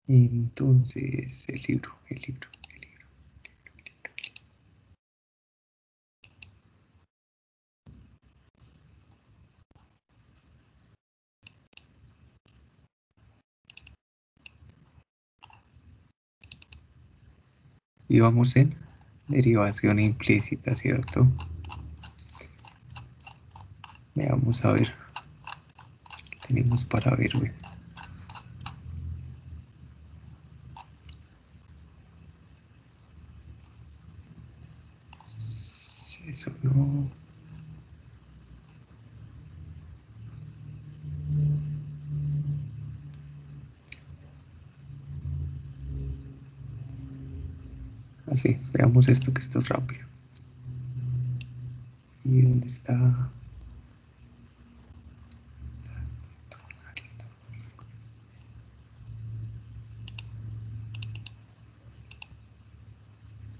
Entonces, el libro. Y vamos en derivación implícita, ¿cierto? Veamos a ver qué tenemos para ver, güey. Eso no. Así, veamos esto que esto es rápido. ¿Y dónde está? Aquí está.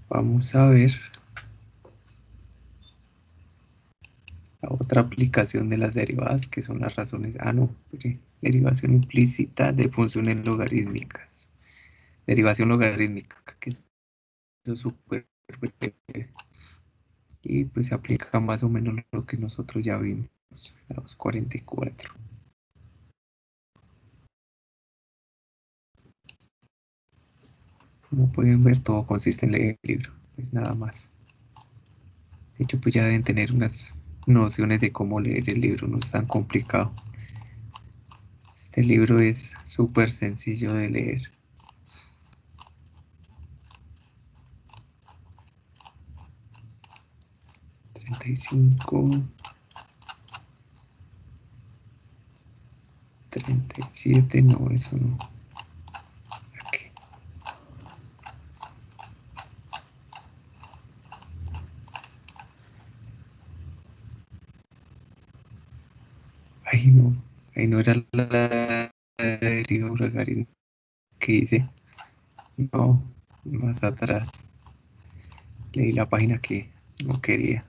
Vamos a ver la otra aplicación de las derivadas, que son las razones. Ah, no, mire, derivación implícita de funciones logarítmicas. Derivación logarítmica, que es súper breve. Y pues se aplica más o menos lo que nosotros ya vimos, a los 44. Como pueden ver, todo consiste en leer el libro, pues nada más. De hecho, pues ya deben tener unas nociones de cómo leer el libro, no es tan complicado. Este libro es súper sencillo de leer. 35, 37, no, eso no. Aquí. Ahí no era la deriva logarítmica que hice. No, más atrás. Leí la página que no quería.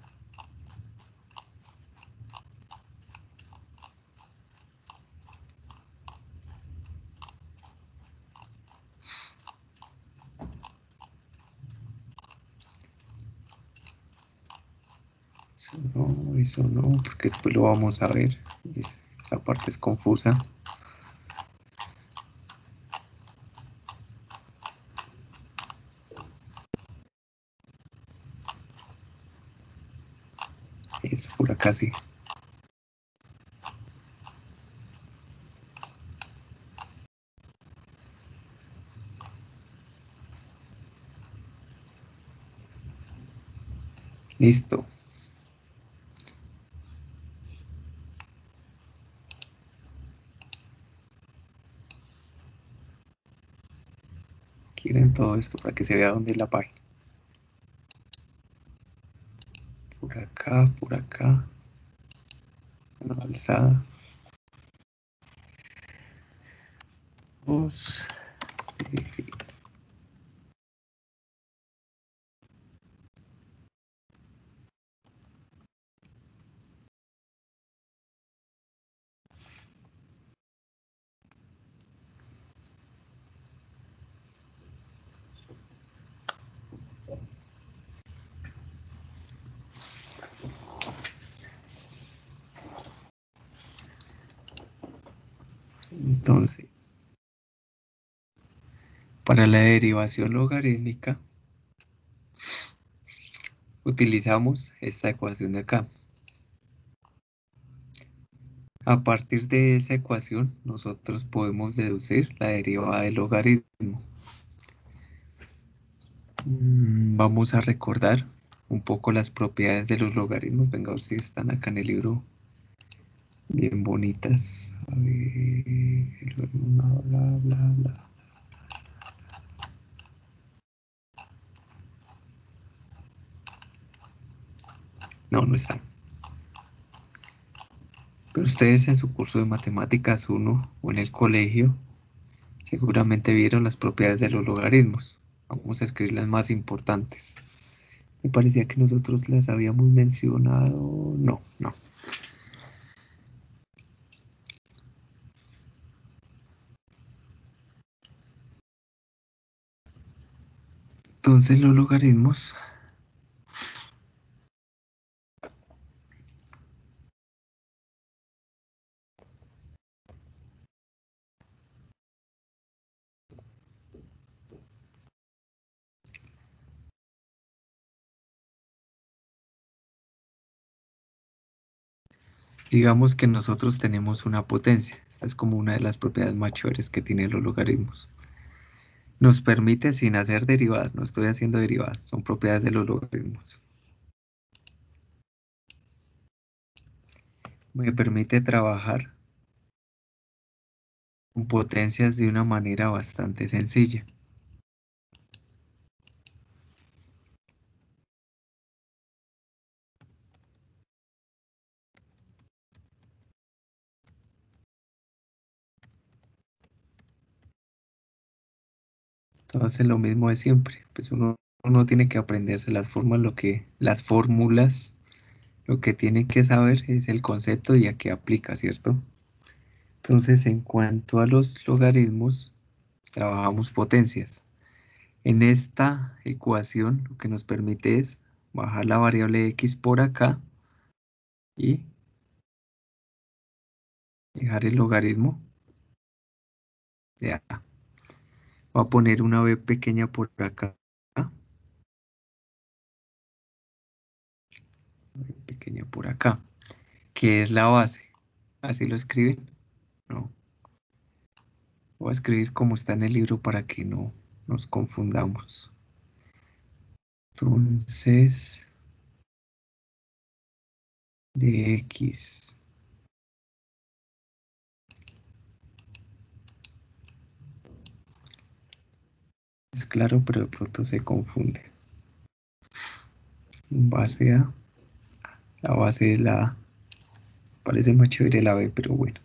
Eso no, porque después lo vamos a ver. Esta parte es confusa. Es pura casi. Listo. Quieren todo esto para que se vea dónde es la página. Por acá. Una alzada. Dos. Entonces, para la derivación logarítmica, utilizamos esta ecuación de acá. A partir de esa ecuación, nosotros podemos deducir la derivada del logaritmo. Vamos a recordar un poco las propiedades de los logaritmos. Venga, a ver si están acá en el libro bien bonitas. A ver, bla, bla, bla, bla. No, no están. Pero ustedes en su curso de matemáticas 1 o en el colegio seguramente vieron las propiedades de los logaritmos. Vamos a escribir las más importantes. Me parecía que nosotros las habíamos mencionado. No, no. Entonces los logaritmos, digamos que nosotros tenemos una potencia. Esta es como una de las propiedades mayores que tienen los logaritmos. Nos permite, sin hacer derivadas, no estoy haciendo derivadas, son propiedades de los logaritmos. Me permite trabajar con potencias de una manera bastante sencilla. Entonces lo mismo de siempre, pues uno tiene que aprenderse las formas, las fórmulas, lo que tiene que saber es el concepto y a qué aplica, ¿cierto? Entonces, en cuanto a los logaritmos, trabajamos potencias. En esta ecuación lo que nos permite es bajar la variable x por acá y dejar el logaritmo de a. Voy a poner una b pequeña por acá, pequeña por acá, que es la base. ¿Así lo escriben? No. Voy a escribir como está en el libro para que no nos confundamos. Entonces, de x. Es claro, pero de pronto se confunde. Base A. La base es la A. Parece más chévere la B, pero bueno.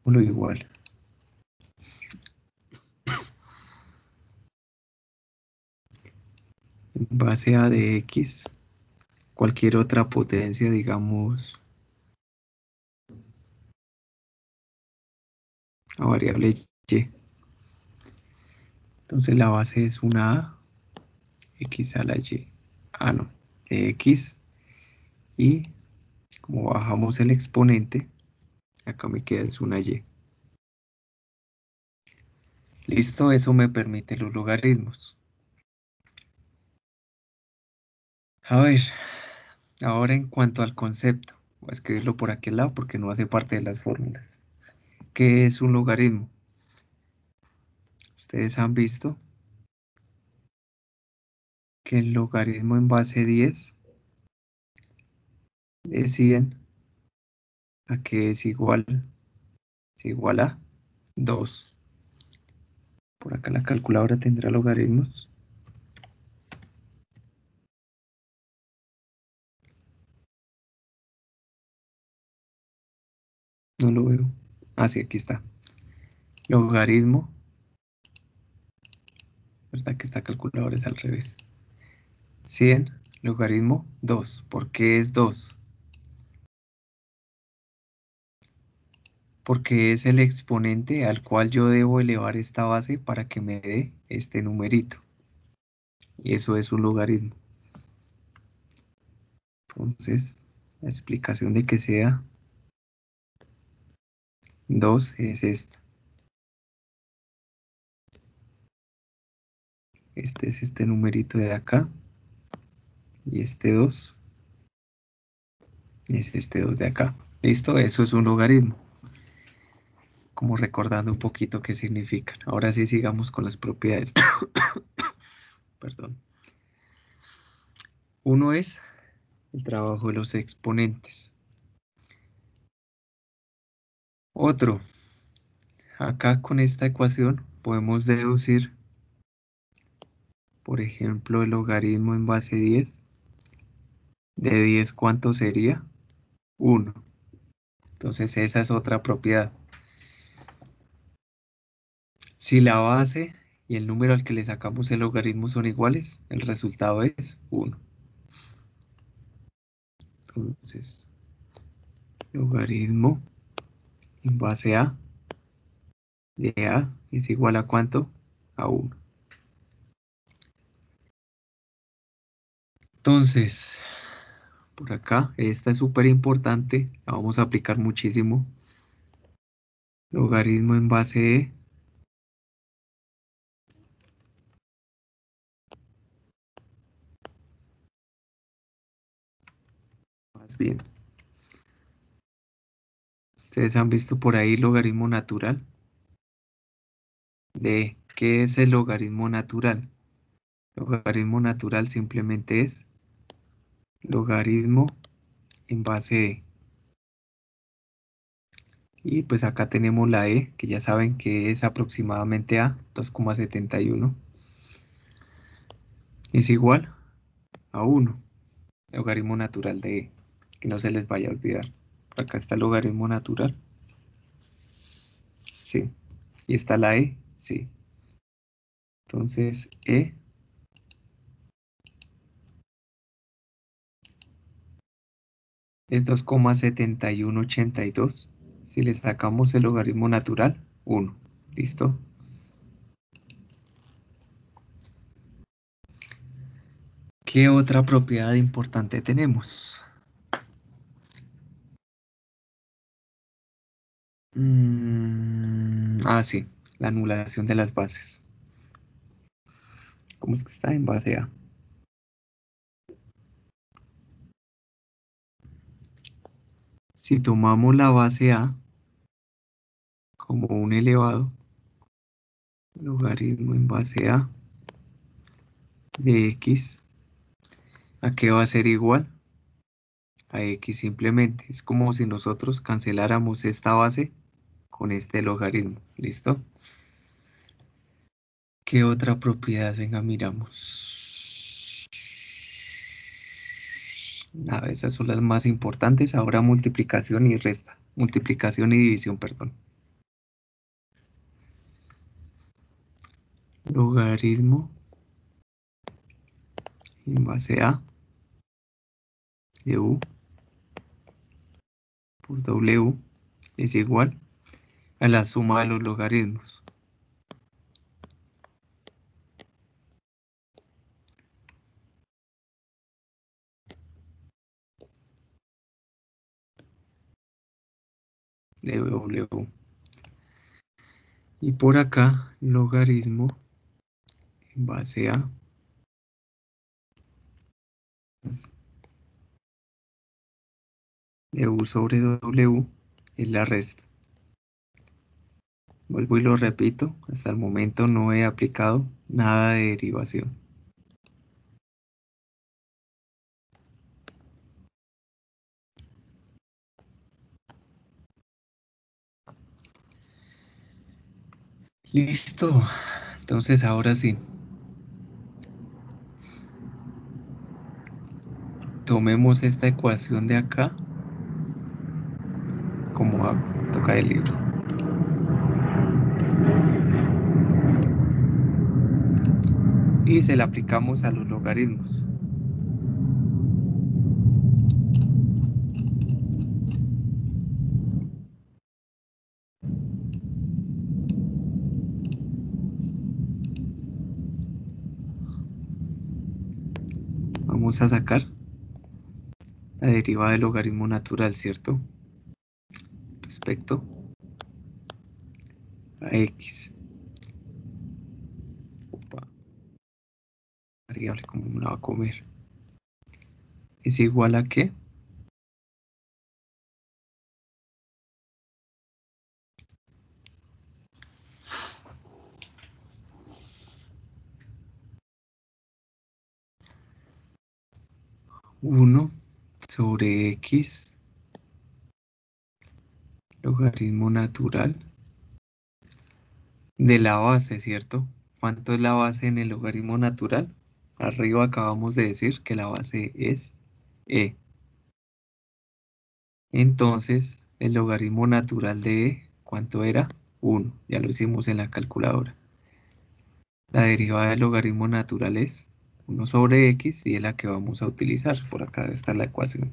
Uno igual. Base A de x. Cualquier otra potencia, digamos, a variable y. Entonces la base es una A, x a la y. Ah, no. De x. Y como bajamos el exponente, acá me queda es una y. Listo, eso me permite los logaritmos. A ver, ahora en cuanto al concepto, voy a escribirlo por aquel lado porque no hace parte de las fórmulas. ¿Qué es un logaritmo? Ustedes han visto que el logaritmo en base 10 de 100 a que es igual a 2. Por acá la calculadora tendrá logaritmos. No lo veo. Ah, sí, aquí está. Logaritmo. ¿Verdad que esta calculadora es al revés? 100 logaritmo 2. ¿Por qué es 2? Porque es el exponente al cual yo debo elevar esta base para que me dé este numerito. Y eso es un logaritmo. Entonces, la explicación de que sea 2 es esta. Este es este numerito de acá. Y este 2 es este 2 de acá. ¿Listo? Eso es un logaritmo. Como recordando un poquito qué significan. Ahora sí sigamos con las propiedades. Perdón. Uno es el trabajo de los exponentes. Otro, acá con esta ecuación podemos deducir, por ejemplo, el logaritmo en base 10. De 10, ¿cuánto sería? 1. Entonces esa es otra propiedad. Si la base y el número al que le sacamos el logaritmo son iguales, el resultado es 1. Entonces, logaritmo en base A de A es igual a ¿cuánto? A 1. Entonces, por acá, esta es súper importante, la vamos a aplicar muchísimo. Logaritmo en base de, más bien. Ustedes han visto por ahí logaritmo natural. ¿Qué es el logaritmo natural? Logaritmo natural simplemente es logaritmo en base de. Y pues acá tenemos la e, que ya saben que es aproximadamente a 2,71. Es igual a 1. Logaritmo natural de e, que no se les vaya a olvidar. Acá está el logaritmo natural, sí. Y está la e, sí. Entonces e es 2,7182. Si le sacamos el logaritmo natural, 1. ¿Listo? ¿Qué otra propiedad importante tenemos? Sí, la anulación de las bases. ¿Cómo es que está en base a? Si tomamos la base a como un elevado, logaritmo en base a de x, ¿a qué va a ser igual? A x simplemente. Es como si nosotros canceláramos esta base con este logaritmo. ¿Listo? ¿Qué otra propiedad? Venga, miramos. Nada, esas son las más importantes. Ahora multiplicación y resta. Multiplicación y división, perdón. Logaritmo en base a de u por w es igual a la suma de los logaritmos de w. Y por acá, logaritmo en base a de u sobre w es la resta. Vuelvo y lo repito, hasta el momento no he aplicado nada de derivación. Listo. Entonces ahora sí, tomemos esta ecuación de acá como hago, toca el libro. Y se la aplicamos a los logaritmos. Vamos a sacar la derivada del logaritmo natural, ¿cierto? Respecto a x. Opa, variable, ¿cómo me la va a comer? ¿Es igual a qué? 1 sobre x, logaritmo natural de la base, ¿cierto? ¿Cuánto es la base en el logaritmo natural? Arriba acabamos de decir que la base es e. Entonces, el logaritmo natural de e, ¿cuánto era? 1. Ya lo hicimos en la calculadora. La derivada del logaritmo natural es 1 sobre x y es la que vamos a utilizar. Por acá está la ecuación.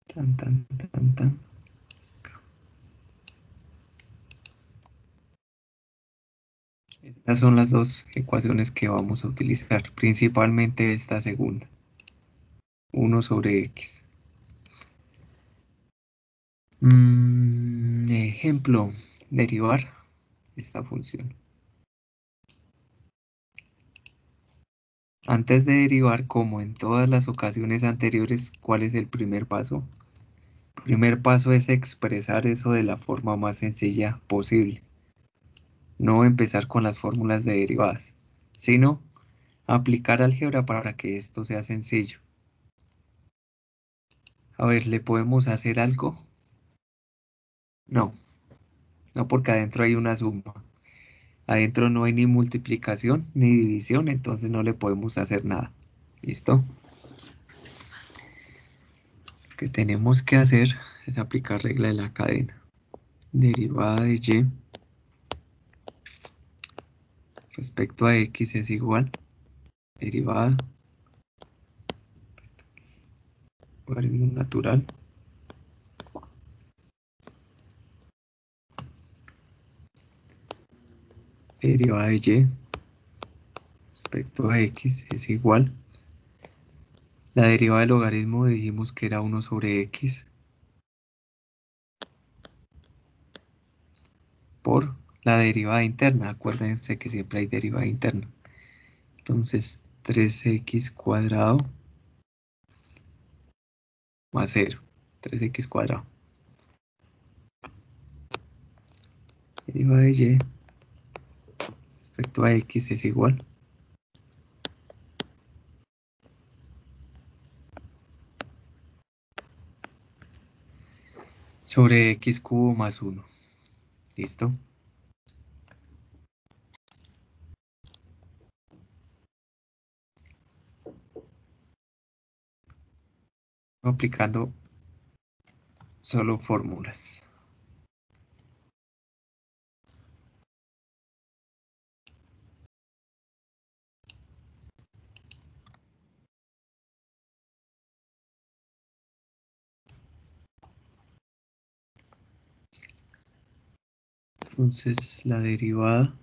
Tan, tan, tan, tan. Estas son las dos ecuaciones que vamos a utilizar, principalmente esta segunda, 1/x. Ejemplo, derivar esta función. Antes de derivar, como en todas las ocasiones anteriores, ¿cuál es el primer paso? El primer paso es expresar eso de la forma más sencilla posible. No empezar con las fórmulas de derivadas, sino aplicar álgebra para que esto sea sencillo. A ver, ¿le podemos hacer algo? No, no, porque adentro hay una suma. Adentro no hay ni multiplicación ni división, entonces no le podemos hacer nada. ¿Listo? Lo que tenemos que hacer es aplicar regla de la cadena. Derivada de y respecto a x es igual. Derivada logaritmo natural. Derivada de y respecto a x es igual. La derivada del logaritmo dijimos que era 1/x por la derivada interna. Acuérdense que siempre hay derivada interna. Entonces 3x cuadrado más 0. 3x cuadrado. Derivada de y respecto a x es igual. Sobre x cubo más 1. ¿Listo? Aplicando solo fórmulas. Entonces la derivada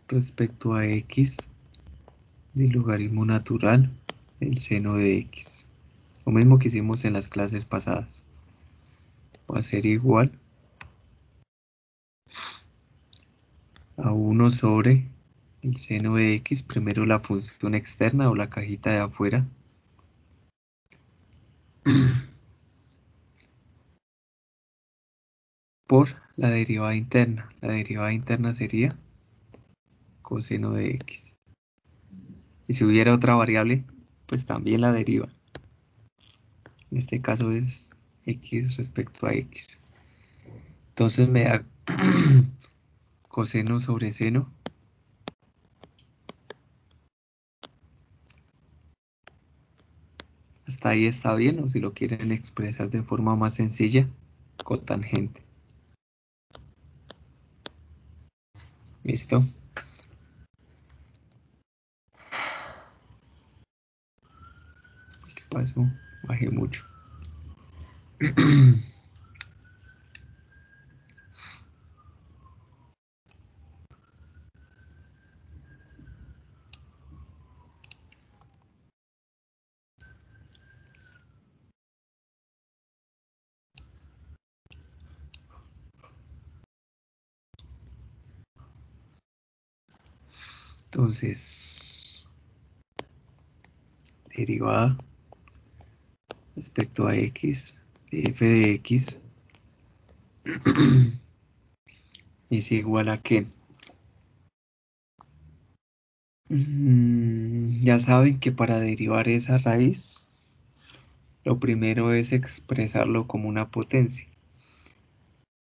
respecto a x del logaritmo natural del seno de x. Lo mismo que hicimos en las clases pasadas. Va a ser igual a 1 sobre el seno de x, primero la función externa o la cajita de afuera, por la derivada interna. La derivada interna sería coseno de x. Y si hubiera otra variable, pues también la deriva. En este caso es x respecto a x. Entonces me da coseno sobre seno. Hasta ahí está bien, o si lo quieren expresar de forma más sencilla, cotangente. ¿Listo? ¿Qué pasó? Bajé mucho. Entonces, derivada respecto a x de f de x es igual a qué. Ya saben que para derivar esa raíz, lo primero es expresarlo como una potencia.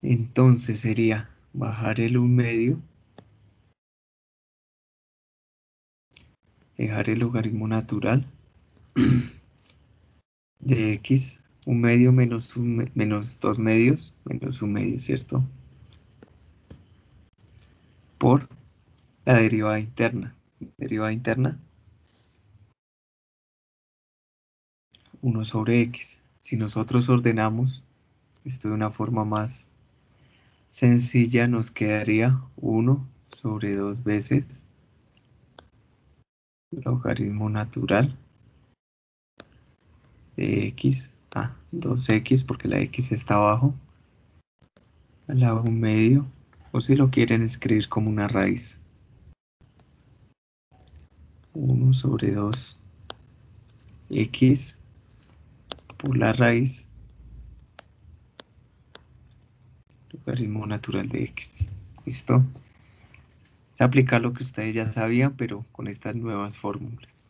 Entonces sería bajar el 1/2, dejar el logaritmo natural de x, 1/2 menos 2/2, menos 1/2, ¿cierto? Por la derivada interna. Derivada interna, 1 sobre x. Si nosotros ordenamos esto de una forma más sencilla, nos quedaría 1 sobre 2 veces logaritmo natural de x, 2x porque la x está abajo, al lado medio, o si lo quieren escribir como una raíz. 1 sobre 2 x por la raíz logaritmo natural de x. ¿Listo? Es aplicar lo que ustedes ya sabían, pero con estas nuevas fórmulas.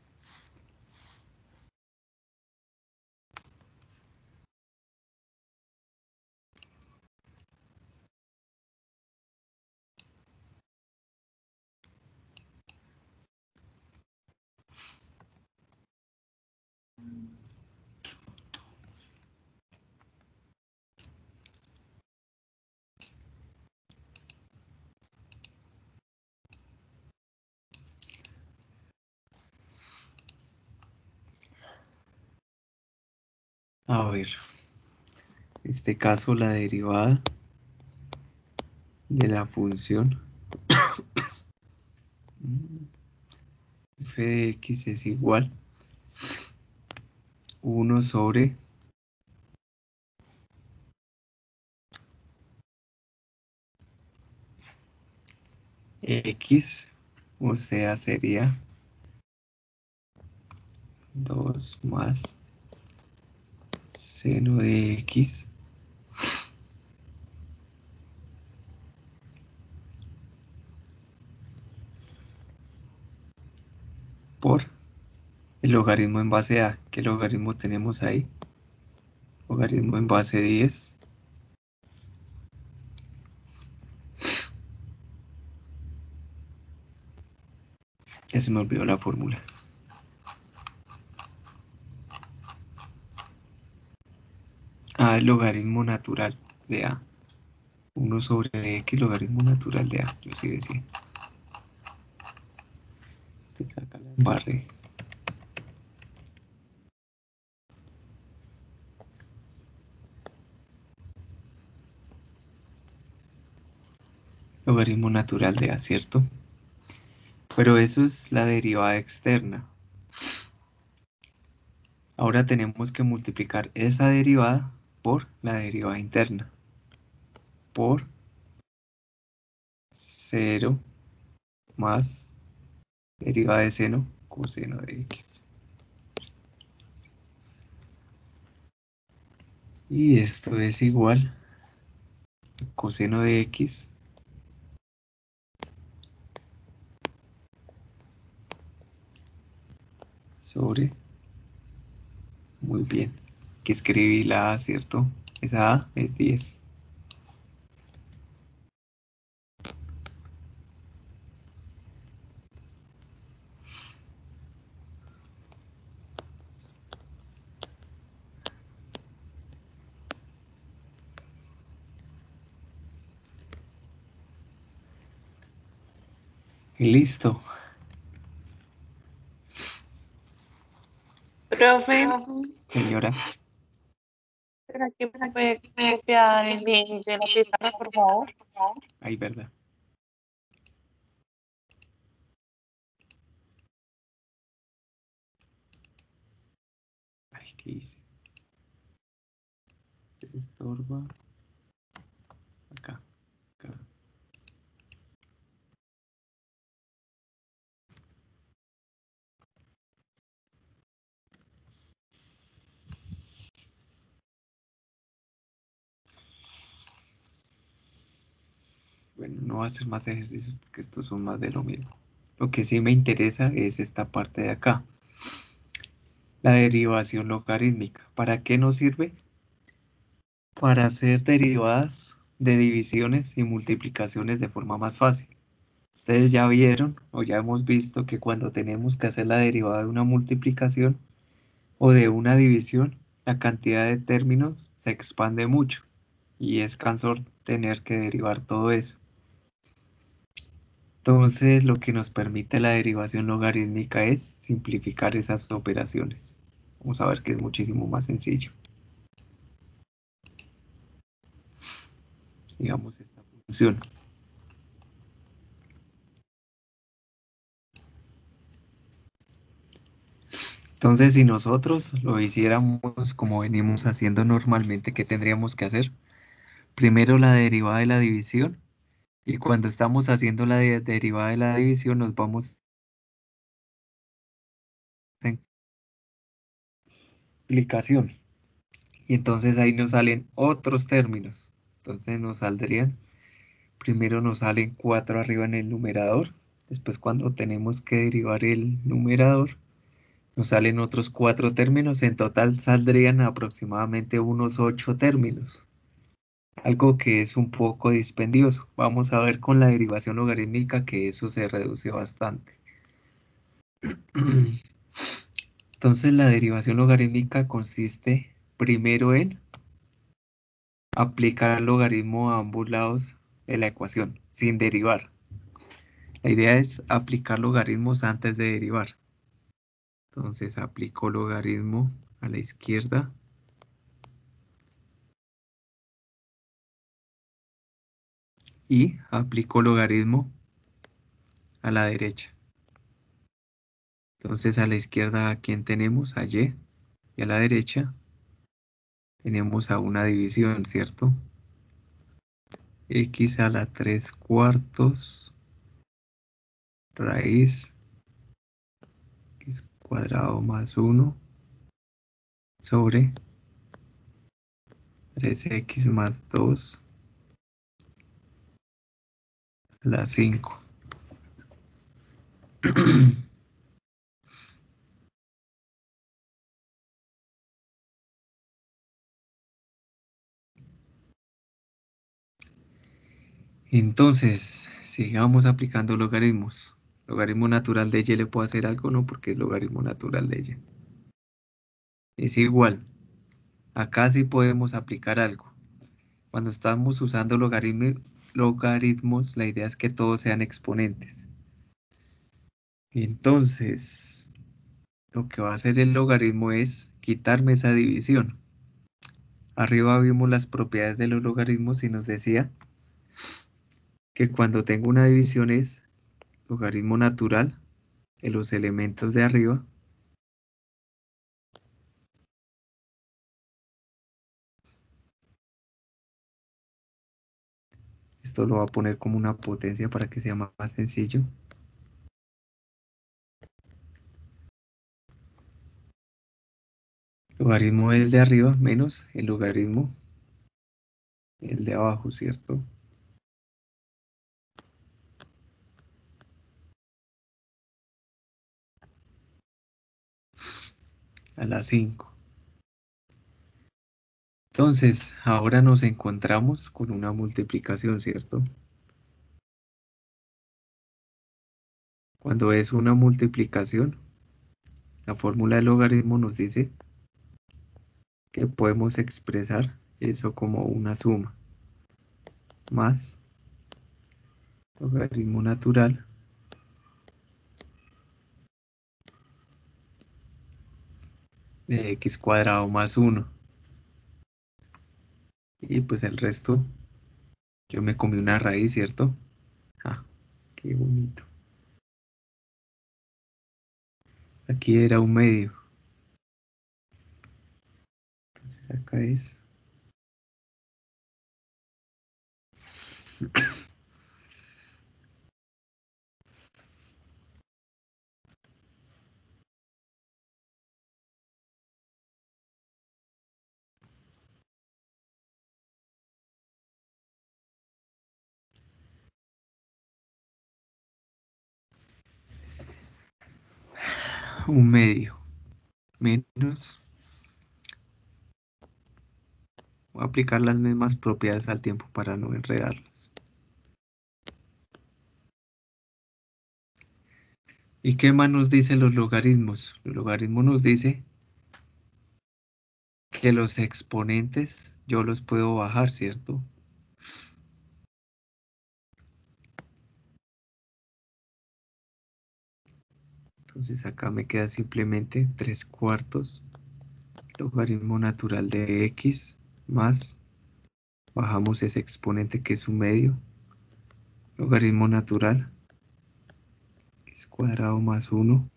A ver, en este caso la derivada de la función f de x es igual 1 sobre x, o sea, sería 2 más seno de x por el logaritmo en base a. ¿Qué logaritmo tenemos ahí? Logaritmo en base 10. Ya se me olvidó la fórmula. El logaritmo natural de a. 1 sobre x, logaritmo natural de a. Yo sí decía. Te saca la barre. Logaritmo natural de a, ¿cierto? Pero eso es la derivada externa. Ahora tenemos que multiplicar esa derivada por la derivada interna. Por 0 más derivada de seno coseno de x. Y esto es igual a coseno de x sobre, muy bien, que escribí la a, ¿cierto? Esa a es 10. Y listo. Profe, Señora. ¿será que me puede copiar el link de la pizarra, por favor? Ay, verdad. Ay, ¿qué hice? Se estorba. Acá, acá. Bueno, no voy a hacer más ejercicios porque estos son más de lo mismo. Lo que sí me interesa es esta parte de acá. La derivación logarítmica. ¿Para qué nos sirve? Para hacer derivadas de divisiones y multiplicaciones de forma más fácil. Ustedes ya vieron o ya hemos visto que cuando tenemos que hacer la derivada de una multiplicación o de una división, la cantidad de términos se expande mucho y es cansón tener que derivar todo eso. Entonces, lo que nos permite la derivación logarítmica es simplificar esas operaciones. Vamos a ver que es muchísimo más sencillo. Digamos esta función. Entonces, si nosotros lo hiciéramos como venimos haciendo normalmente, ¿qué tendríamos que hacer? Primero la derivada de la división, y cuando estamos haciendo la derivada de la división nos vamos en multiplicación. Y entonces ahí nos salen otros términos. Entonces nos saldrían, primero nos salen 4 arriba en el numerador. Después cuando tenemos que derivar el numerador, nos salen otros 4 términos. En total saldrían aproximadamente unos 8 términos. Algo que es un poco dispendioso. Vamos a ver con la derivación logarítmica que eso se reduce bastante. Entonces la derivación logarítmica consiste primero en aplicar el logaritmo a ambos lados de la ecuación, sin derivar. La idea es aplicar logaritmos antes de derivar. Entonces aplico logaritmo a la izquierda y aplico logaritmo a la derecha. Entonces a la izquierda, ¿a quién tenemos? A Y. Y a la derecha tenemos a una división, ¿cierto? X a la 3/4 raíz x cuadrado más 1 sobre 3x más 2 a la 5. Entonces, sigamos aplicando logaritmos. Logaritmo natural de y, ¿le puedo hacer algo? No, porque es logaritmo natural de y. Es igual. Acá sí podemos aplicar algo. Cuando estamos usando logaritmos, la idea es que todos sean exponentes. Entonces, lo que va a hacer el logaritmo es quitarme esa división. Arriba vimos las propiedades de los logaritmos y nos decía que cuando tengo una división es logaritmo natural de los elementos de arriba Esto lo voy a poner como una potencia para que sea más sencillo. Logaritmo del de arriba menos el logaritmo el de abajo, ¿cierto? A la 5. Entonces, ahora nos encontramos con una multiplicación, ¿cierto? Cuando es una multiplicación, la fórmula del logaritmo nos dice que podemos expresar eso como una suma más logaritmo natural de x cuadrado más 1. Y pues el resto, yo me comí una raíz, ¿cierto? Ah, qué bonito. Aquí era un medio. Entonces acá es un medio menos. Voy a aplicar las mismas propiedades al tiempo para no enredarlas. ¿Y qué más nos dicen los logaritmos? Los logaritmos nos dice que los exponentes yo los puedo bajar, ¿cierto? Entonces acá me queda simplemente 3/4 logaritmo natural de x más, bajamos ese exponente que es un medio, logaritmo natural, x cuadrado más 1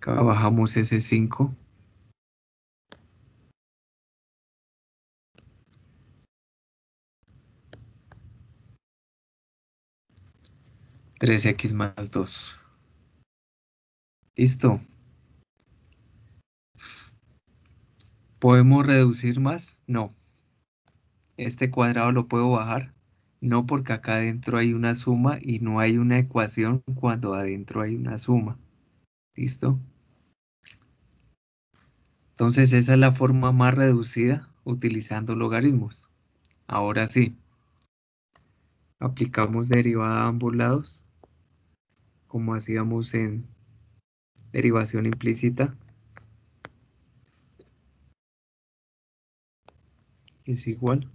Acá bajamos ese 5. 3x más 2. ¿Listo? ¿Podemos reducir más? No. Este cuadrado lo puedo bajar. No, porque acá adentro hay una suma y no hay una ecuación cuando adentro hay una suma. ¿Listo? Entonces esa es la forma más reducida utilizando logaritmos. Ahora sí, aplicamos derivada a ambos lados, como hacíamos en derivación implícita. Es igual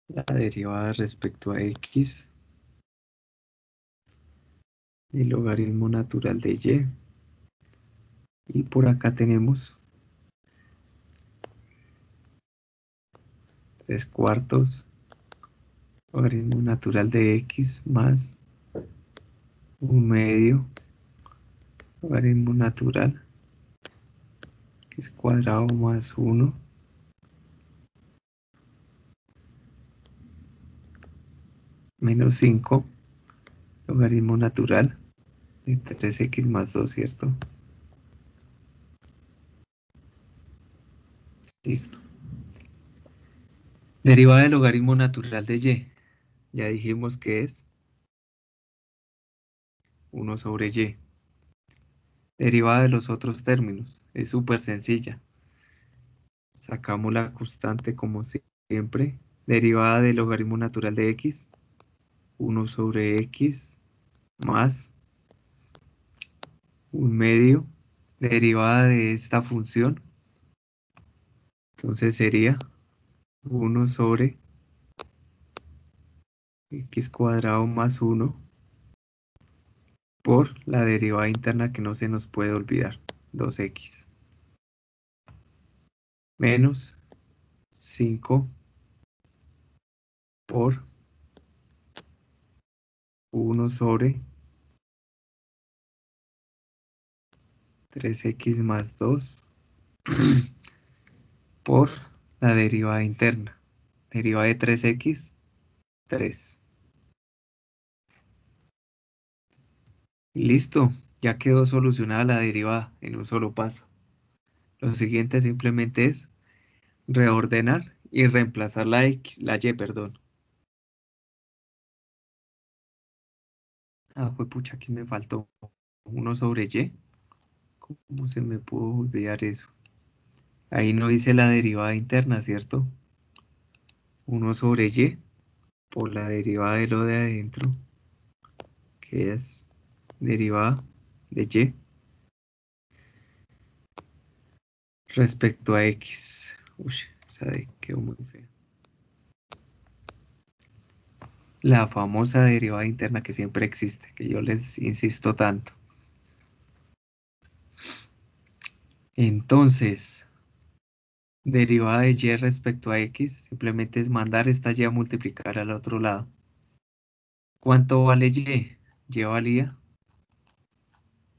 la derivada respecto a x el logaritmo natural de y. Y por acá tenemos 3/4 logaritmo natural de x más 1/2 logaritmo natural x cuadrado más 1 menos 5 logaritmo natural de 3x más 2, ¿cierto? Listo. Derivada del logaritmo natural de y. Ya dijimos que es 1 sobre y. Derivada de los otros términos. Es súper sencilla. Sacamos la constante como siempre. Derivada del logaritmo natural de x. 1 sobre x más 1/2. Derivada de esta función. Entonces sería 1 sobre x cuadrado más 1 por la derivada interna que no se nos puede olvidar. 2x. Menos 5 por 1 sobre 3x más 2 por la derivada interna. Derivada de 3x, 3. Listo, ya quedó solucionada la derivada en un solo paso. Lo siguiente simplemente es reordenar y reemplazar la y, perdón. Ah, fue pucha, aquí me faltó 1 sobre y. ¿Cómo se me pudo olvidar eso? Ahí no hice la derivada interna, ¿cierto? 1 sobre y por la derivada de lo de adentro, que es derivada de y respecto a x. Uy, esa de quedó muy fea. La famosa derivada interna que siempre existe, que yo les insisto tanto. Entonces, derivada de y respecto a x, simplemente es mandar esta y a multiplicar al otro lado. ¿Cuánto vale y? Y valía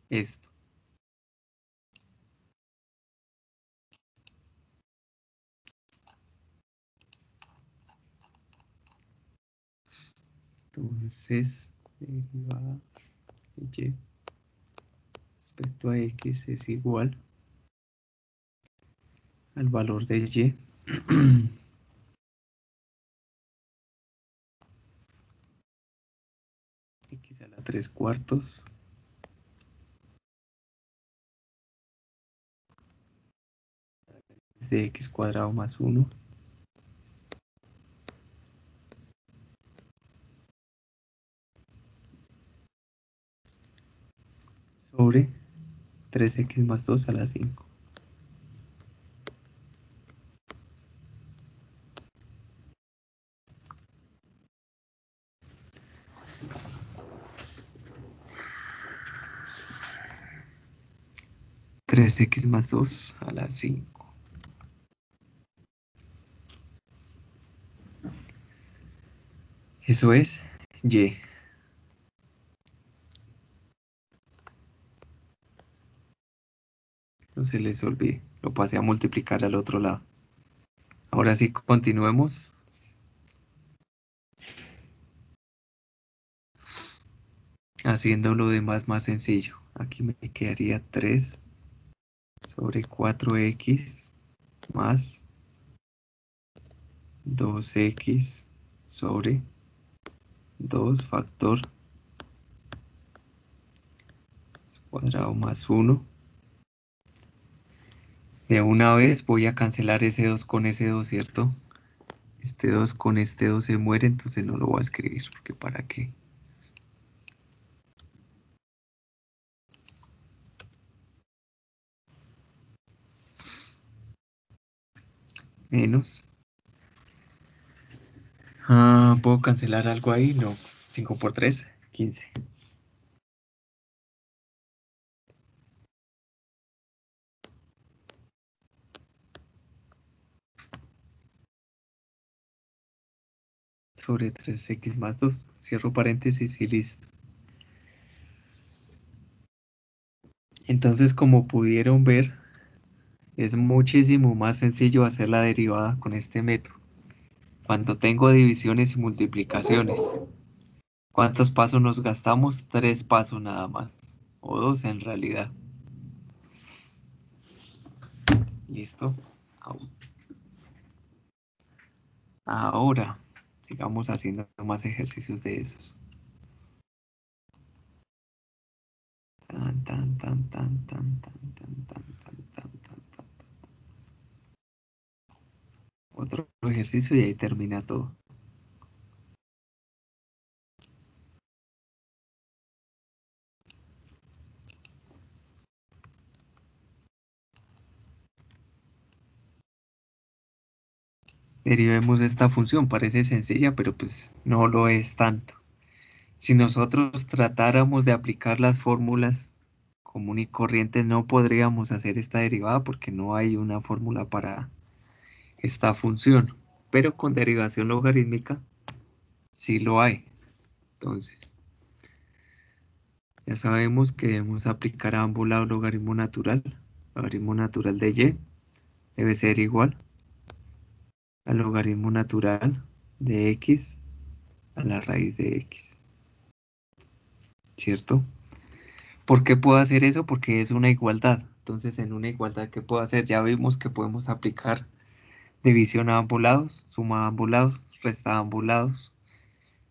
esto. Entonces, derivada de y respecto a x es igual al valor de y x a la 3/4 de x cuadrado más 1 sobre 3x más 2 a la 5. Tres x más 2 a la 5. Eso es y. no se les olvide. Lo pasé a multiplicar al otro lado. Ahora sí, continuemos. Haciendo lo demás más sencillo. Aquí me quedaría 3 sobre 4x más 2x sobre 2 factor cuadrado más 1. De una vez voy a cancelar ese 2 con ese 2, ¿cierto? Este 2 con este 2 se muere, entonces no lo voy a escribir, porque ¿para qué? Menos. ¿Puedo cancelar algo ahí? No. 5 por 3, 15. Sobre 3x más 2. Cierro paréntesis y listo. Entonces, como pudieron ver, es muchísimo más sencillo hacer la derivada con este método. Cuando tengo divisiones y multiplicaciones. ¿Cuántos pasos nos gastamos? 3 pasos nada más. O 2 en realidad. ¿Listo? Ahora, sigamos haciendo más ejercicios de esos. Tan, tan, tan, tan, tan, tan, tan, tan, tan, tan, tan, tan. Otro ejercicio y ahí termina todo. Derivemos esta función, parece sencilla, pero pues no lo es tanto. Si nosotros tratáramos de aplicar las fórmulas común y corriente, no podríamos hacer esta derivada porque no hay una fórmula para esta función. Pero con derivación logarítmica sí lo hay. Entonces, ya sabemos que debemos aplicar a ambos lados logaritmo natural. Logaritmo natural de y debe ser igual al logaritmo natural de x a la raíz de x. ¿Cierto? ¿Por qué puedo hacer eso? Porque es una igualdad. Entonces, en una igualdad, ¿qué puedo hacer? Ya vimos que podemos aplicar división a ambos lados, suma a ambos lados, resta a ambos lados,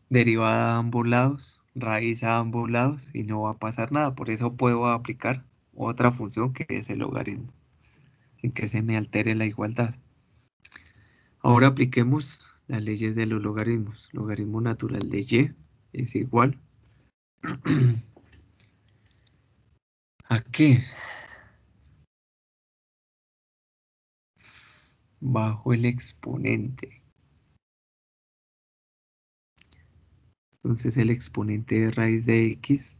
derivada a ambos lados, raíz a ambos lados y no va a pasar nada. Por eso puedo aplicar otra función que es el logaritmo, sin que se me altere la igualdad. Ahora apliquemos las leyes de los logaritmos. Logaritmo natural de y es igual ¿a qué? Bajo el exponente. Entonces el exponente de raíz de x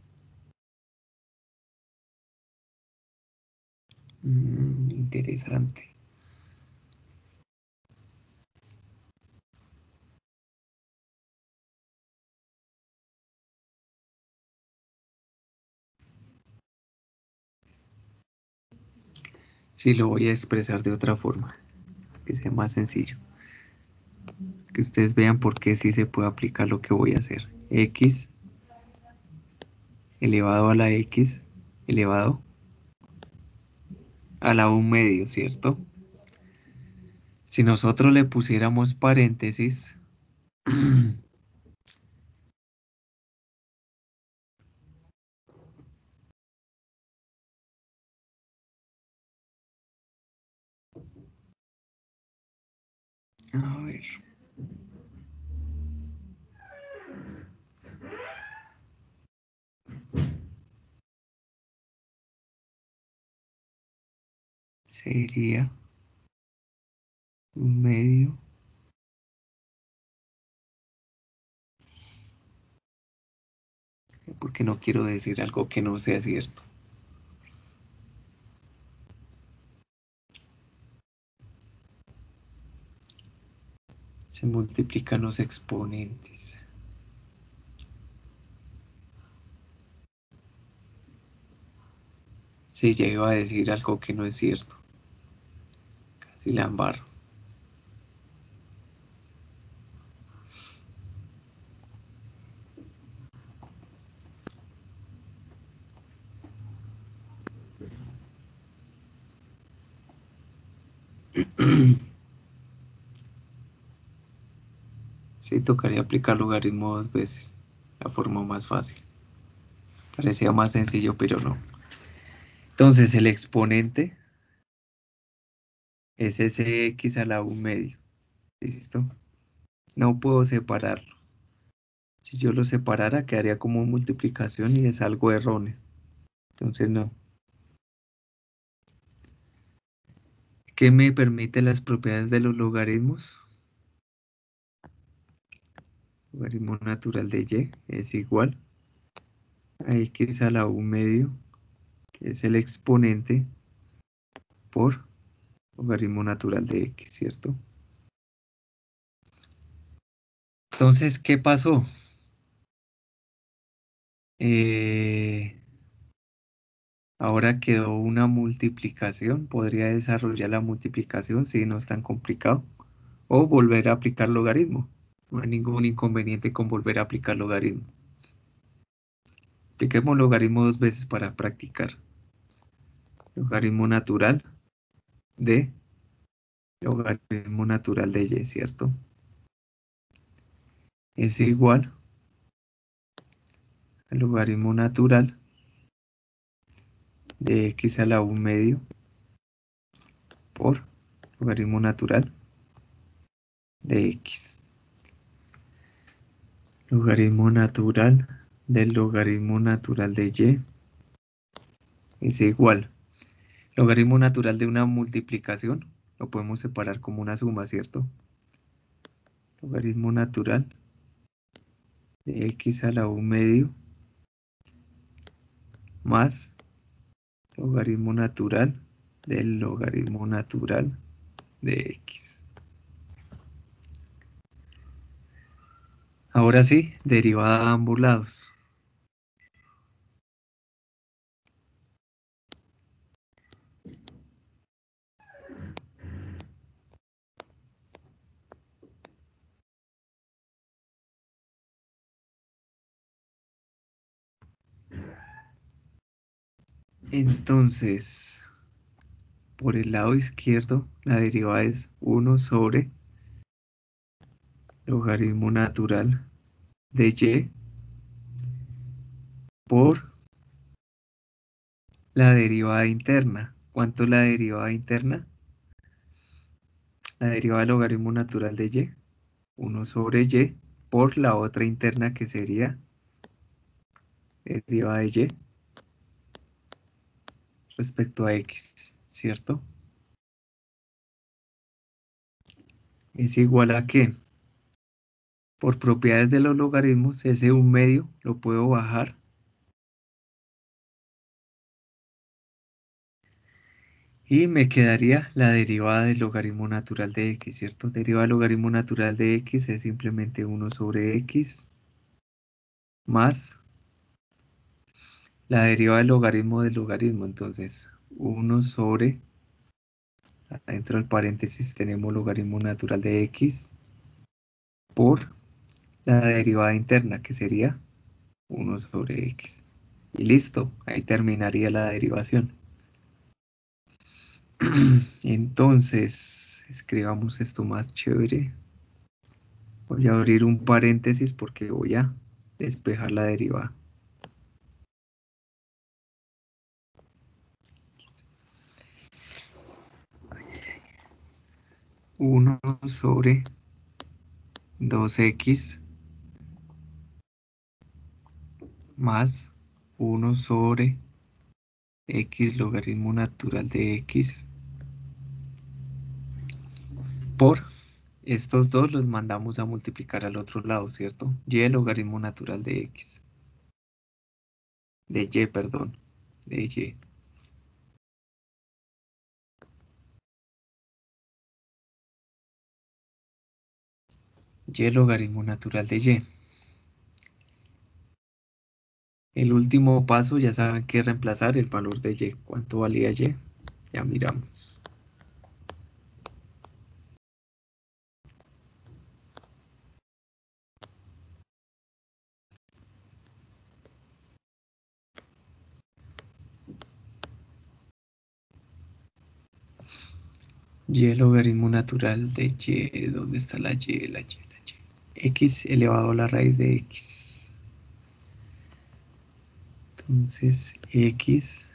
interesante. Sí, lo voy a expresar de otra forma, que sea más sencillo. Que ustedes vean por qué sí se puede aplicar lo que voy a hacer. X elevado a la x elevado a la 1/2, ¿cierto? Si nosotros le pusiéramos paréntesis, a ver, sería 1/2. Porque no quiero decir algo que no sea cierto. Se multiplican los exponentes. Sí, ya iba a decir algo que no es cierto. Casi la embarro. Sí, tocaría aplicar logaritmo dos veces. La forma más fácil. Parecía más sencillo, pero no. Entonces, el exponente es ese x a la 1/2. ¿Listo? No puedo separarlo. Si yo lo separara, quedaría como multiplicación y es algo erróneo. Entonces, no. ¿Qué me permite las propiedades de los logaritmos? Logaritmo natural de y es igual a x a la 1/2, que es el exponente, por logaritmo natural de x, ¿cierto? Entonces, ¿qué pasó? Ahora quedó una multiplicación. Podría desarrollar la multiplicación si no es tan complicado. O volver a aplicar logaritmo. No hay ningún inconveniente con volver a aplicar logaritmo. Apliquemos logaritmo dos veces para practicar. Logaritmo natural de logaritmo natural de y, ¿cierto? Es igual al logaritmo natural de x a la 1/2 por logaritmo natural de x. Logaritmo natural del logaritmo natural de y es igual. Logaritmo natural de una multiplicación lo podemos separar como una suma, ¿cierto? Logaritmo natural de x a la 1/2 más logaritmo natural del logaritmo natural de x. Ahora sí, derivada a ambos lados. Entonces, por el lado izquierdo, la derivada es 1 sobre logaritmo natural de y por la derivada interna. ¿Cuánto es la derivada interna? La derivada del logaritmo natural de y, 1 sobre y, por la otra interna que sería derivada de y respecto a x, ¿cierto? Es igual a que, por propiedades de los logaritmos, ese 1/2 lo puedo bajar y me quedaría la derivada del logaritmo natural de x, ¿cierto? Derivada del logaritmo natural de x es simplemente 1 sobre x más la derivada del logaritmo. Entonces, 1 sobre, dentro del paréntesis tenemos logaritmo natural de x por la derivada interna, que sería 1 sobre x. Y listo, ahí terminaría la derivación. Entonces, escribamos esto más chévere. Voy a abrir un paréntesis porque voy a despejar la derivada. 1 sobre 2x más 1 sobre x logaritmo natural de x por estos dos los mandamos a multiplicar al otro lado, ¿cierto? Y el logaritmo natural de x. De y, perdón. De y. Y el logaritmo natural de y. El último paso, ya saben que reemplazar el valor de y. ¿Cuánto valía y? Ya miramos. Y el logaritmo natural de y. ¿Dónde está la y? La y, la y. X elevado a la raíz de x. Entonces, x.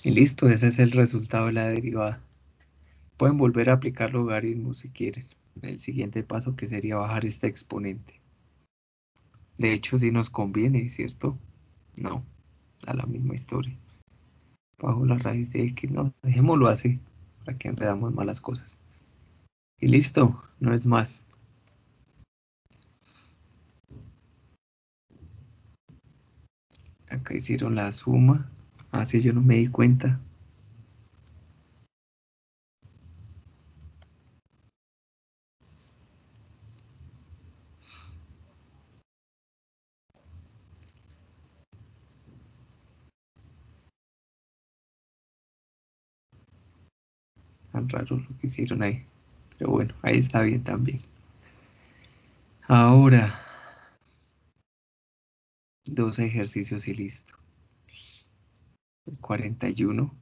Y listo, ese es el resultado de la derivada. Pueden volver a aplicar logaritmos si quieren. El siguiente paso que sería bajar este exponente. De hecho, si nos conviene, ¿cierto? No, a la misma historia. Bajo la raíz de x, no, dejémoslo así, para que enredamos malas cosas. Y listo, no es más. Acá hicieron la suma. Así yo no me di cuenta. Tan raro lo que hicieron ahí. Pero bueno, ahí está bien también. Ahora, dos ejercicios y listo. El 41.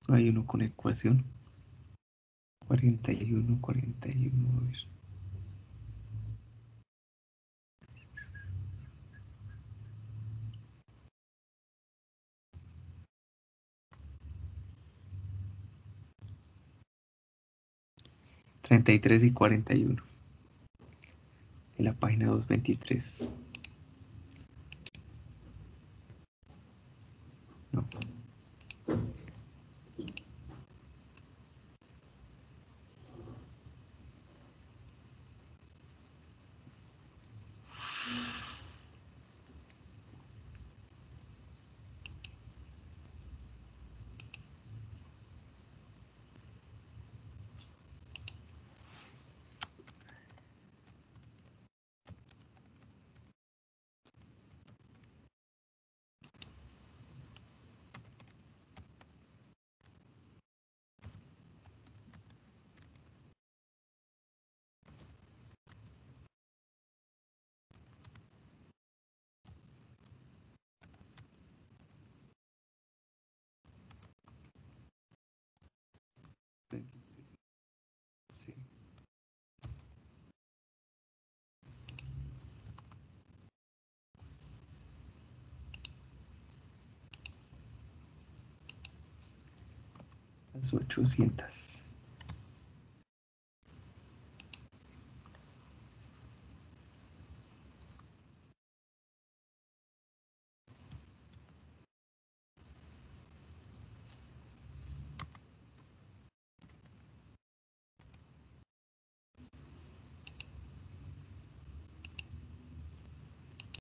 Hay uno con ecuación. 41, 41, a ver. 33 y 41. En la página 223. No. 800.